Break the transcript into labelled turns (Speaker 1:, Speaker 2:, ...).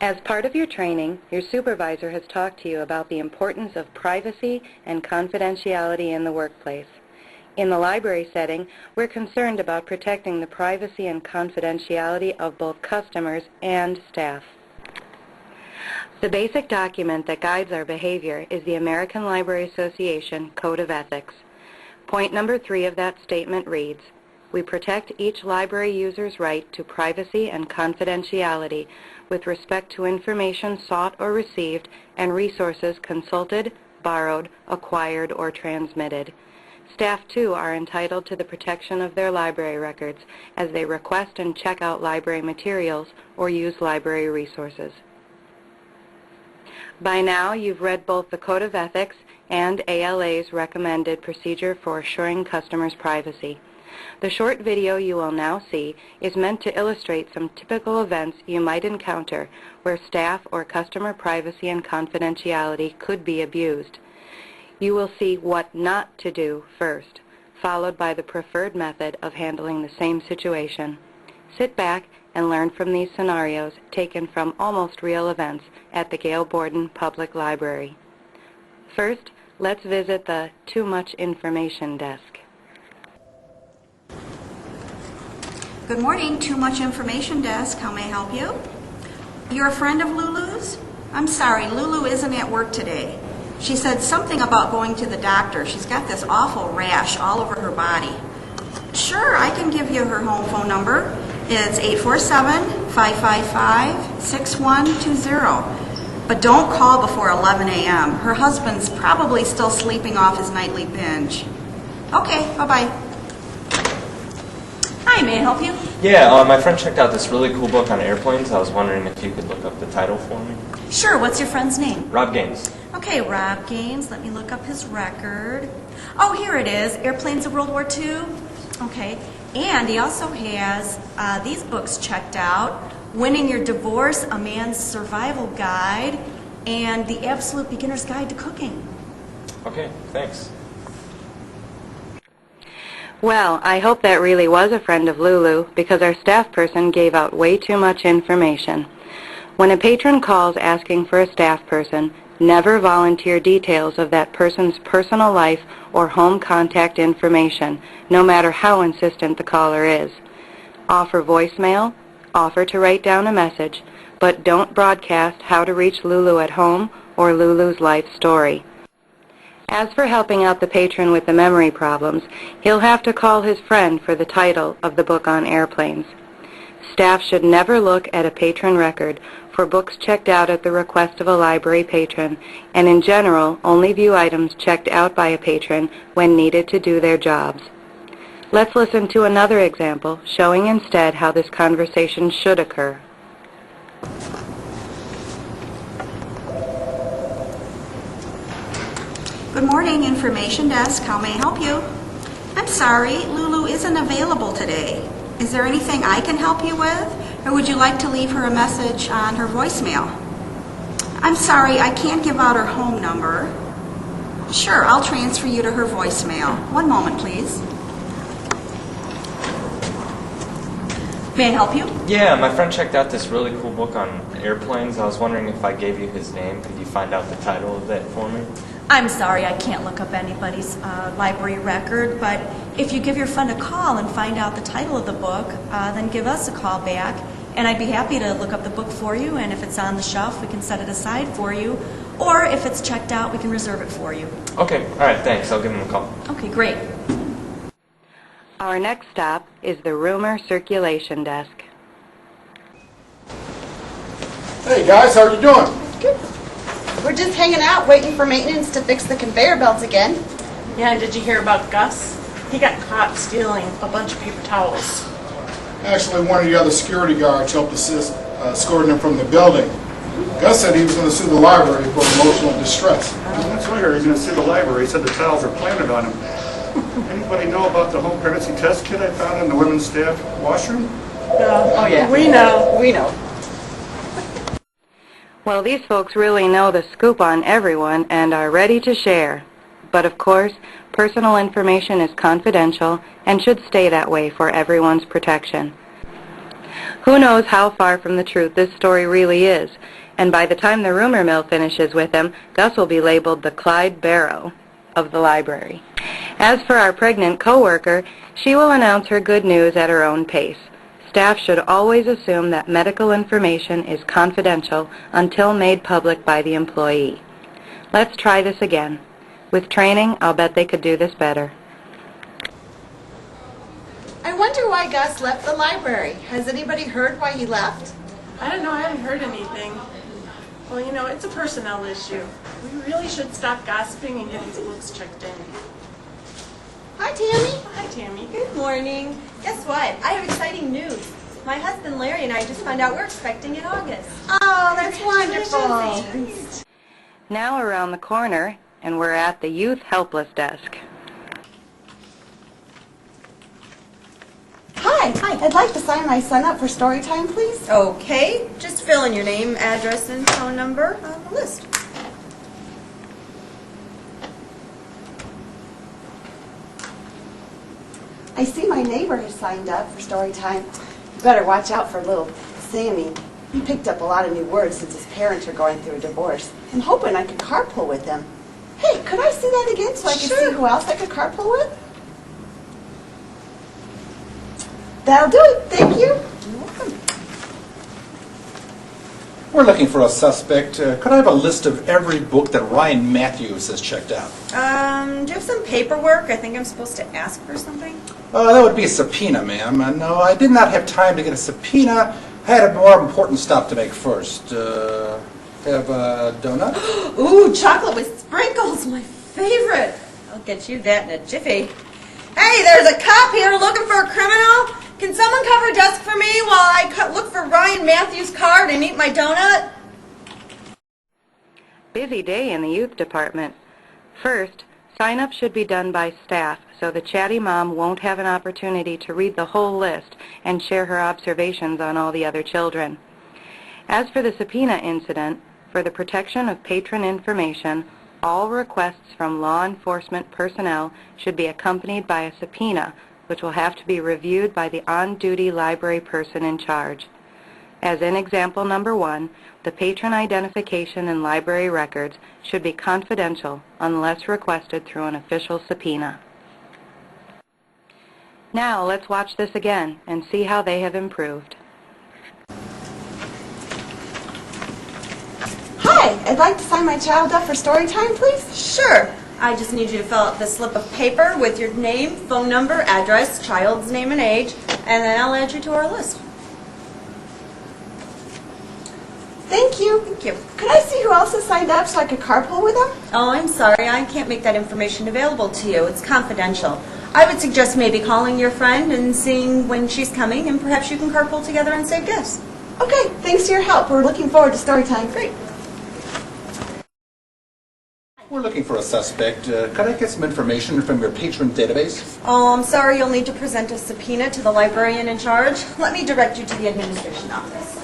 Speaker 1: As part of your training, your supervisor has talked to you about the importance of privacy and confidentiality in the workplace. In the library setting, we're concerned about protecting the privacy and confidentiality of both customers and staff. The basic document that guides our behavior is the American Library Association Code of Ethics. Point number 3 of that statement reads, "We protect each library user's right to privacy and confidentiality with respect to information sought or received and resources consulted, borrowed, acquired, or transmitted." Staff, too, are entitled to the protection of their library records as they request and check out library materials or use library resources. By now, you've read both the Code of Ethics and ALA's recommended procedure for assuring customers' privacy. The short video you will now see is meant to illustrate some typical events you might encounter where staff or customer privacy and confidentiality could be abused. You will see what not to do first, followed by the preferred method of handling the same situation. Sit back and learn from these scenarios taken from almost real events at the Gail Borden Public Library. First, let's visit the Too Much Information desk.
Speaker 2: Good morning, Too Much Information desk. How may I help you? You're a friend of Lulu's? I'm sorry, Lulu isn't at work today. She said something about going to the doctor. She's got this awful rash all over her body. Sure, I can give you her home phone number. It's 847-555-6120. But don't call before 11 a.m. Her husband's probably still sleeping off his nightly binge. Okay, bye-bye. Hi, may I help you?
Speaker 3: Yeah, my friend checked out this really cool book on airplanes. I was wondering if you could look up the title for me.
Speaker 2: Sure, what's your friend's name?
Speaker 3: Rob Gaines.
Speaker 2: Okay, Rob Gaines, let me look up his record. Oh, here it is, Airplanes of World War II. Okay, and he also has these books checked out, Winning Your Divorce, A Man's Survival Guide, and The Absolute Beginner's Guide to Cooking.
Speaker 3: Okay, thanks.
Speaker 1: Well, I hope that really was a friend of Lulu because our staff person gave out way too much information. When a patron calls asking for a staff person, never volunteer details of that person's personal life or home contact information, no matter how insistent the caller is. Offer voicemail, offer to write down a message, but don't broadcast how to reach Lulu at home or Lulu's life story. As for helping out the patron with the memory problems, he'll have to call his friend for the title of the book on airplanes. Staff should never look at a patron record for books checked out at the request of a library patron, and in general, only view items checked out by a patron when needed to do their jobs. Let's listen to another example, showing instead how this conversation should occur.
Speaker 2: Good morning, Information Desk. How may I help you? I'm sorry, Lulu isn't available today. Is there anything I can help you with? Or would you like to leave her a message on her voicemail? I'm sorry, I can't give out her home number. Sure, I'll transfer you to her voicemail. One moment, please. May I help you?
Speaker 3: Yeah, my friend checked out this really cool book on airplanes. I was wondering if I gave you his name, could you find out the title of that for me?
Speaker 2: I'm sorry, I can't look up anybody's library record, but if you give your friend a call and find out the title of the book, then give us a call back, and I'd be happy to look up the book for you, and if it's on the shelf, we can set it aside for you, or if it's checked out, we can reserve it for you.
Speaker 3: Okay, all right, thanks. I'll give him a call.
Speaker 2: Okay, great.
Speaker 1: Our next stop is the Rumor Circulation Desk.
Speaker 4: Hey guys, how are you doing?
Speaker 5: Good. We're just hanging out waiting for maintenance to fix the conveyor belts again.
Speaker 6: Yeah, and did you hear about Gus? He got caught stealing a bunch of paper towels.
Speaker 4: Actually, one of the other security guards helped assist escorting him from the building. Gus said he was going to sue the library for emotional distress.
Speaker 7: That's what I heard. He's going to sue the library. He said the towels are planted on him. Anybody know about the home pregnancy test kit I found in the women's staff washroom?
Speaker 6: Oh, yeah. We know.
Speaker 5: We know.
Speaker 1: Well, these folks really know the scoop on everyone and are ready to share. But of course, personal information is confidential and should stay that way for everyone's protection. Who knows how far from the truth this story really is, and by the time the rumor mill finishes with him, Gus will be labeled the Clyde Barrow of the library. As for our pregnant coworker, she will announce her good news at her own pace. Staff should always assume that medical information is confidential until made public by the employee. Let's try this again. With training, I'll bet they could do this better.
Speaker 5: I wonder why Gus left the library. Has anybody heard why he left?
Speaker 6: I don't know, I haven't heard anything. Well, you know, it's a personnel issue. We really should stop gossiping and get these books checked in.
Speaker 5: Hi, Tammy.
Speaker 6: Hi, Tammy.
Speaker 8: Good morning. Guess what? I have exciting news. My husband Larry and I just found out we're expecting in August.
Speaker 5: Oh, that's wonderful.
Speaker 1: Now around the corner, and we're at the Youth Helpless Desk.
Speaker 5: Hi. I'd like to sign my son up for story time, please.
Speaker 8: Okay, just fill in your name, address, and phone number on the list.
Speaker 5: I see my neighbor has signed up for story time. You better watch out for little Sammy. He picked up a lot of new words since his parents are going through a divorce. I'm hoping I can carpool with him. Hey, could I see that again so I can see who else I could carpool with? That'll do it. Thank you.
Speaker 8: You're welcome.
Speaker 9: We're looking for a suspect. Could I have a list of every book that Ryan Matthews has checked out?
Speaker 8: Do you have some paperwork? I think I'm supposed to ask for something.
Speaker 9: That would be a subpoena, ma'am. No, I did not have time to get a subpoena. I had a more important stop to make first. Have a donut?
Speaker 8: Ooh, chocolate with sprinkles, my favorite. I'll get you that in a jiffy. Hey, there's a cop here looking for a criminal. Can someone cover a desk for me while I look for Ryan Matthews' card and eat my donut?
Speaker 1: Busy day in the youth department. First, sign-up should be done by staff so the chatty mom won't have an opportunity to read the whole list and share her observations on all the other children. As for the subpoena incident, for the protection of patron information, all requests from law enforcement personnel should be accompanied by a subpoena, which will have to be reviewed by the on-duty library person in charge. As in example number 1, the patron identification and library records should be confidential unless requested through an official subpoena. Now let's watch this again and see how they have improved.
Speaker 5: Hi. I'd like to sign my child up for story time, please.
Speaker 8: Sure. I just need you to fill out this slip of paper with your name, phone number, address, child's name and age, and then I'll add you to our list.
Speaker 5: Thank you.
Speaker 8: Thank you.
Speaker 5: Could I see who else has signed up so I could carpool with them?
Speaker 8: Oh, I'm sorry. I can't make that information available to you. It's confidential. I would suggest maybe calling your friend and seeing when she's coming, and perhaps you can carpool together and save gifts.
Speaker 5: Okay, thanks for your help. We're looking forward to story time.
Speaker 8: Great.
Speaker 9: We're looking for a suspect. Could I get some information from your patron database?
Speaker 8: Oh, I'm sorry. You'll need to present a subpoena to the librarian in charge. Let me direct you to the administration office.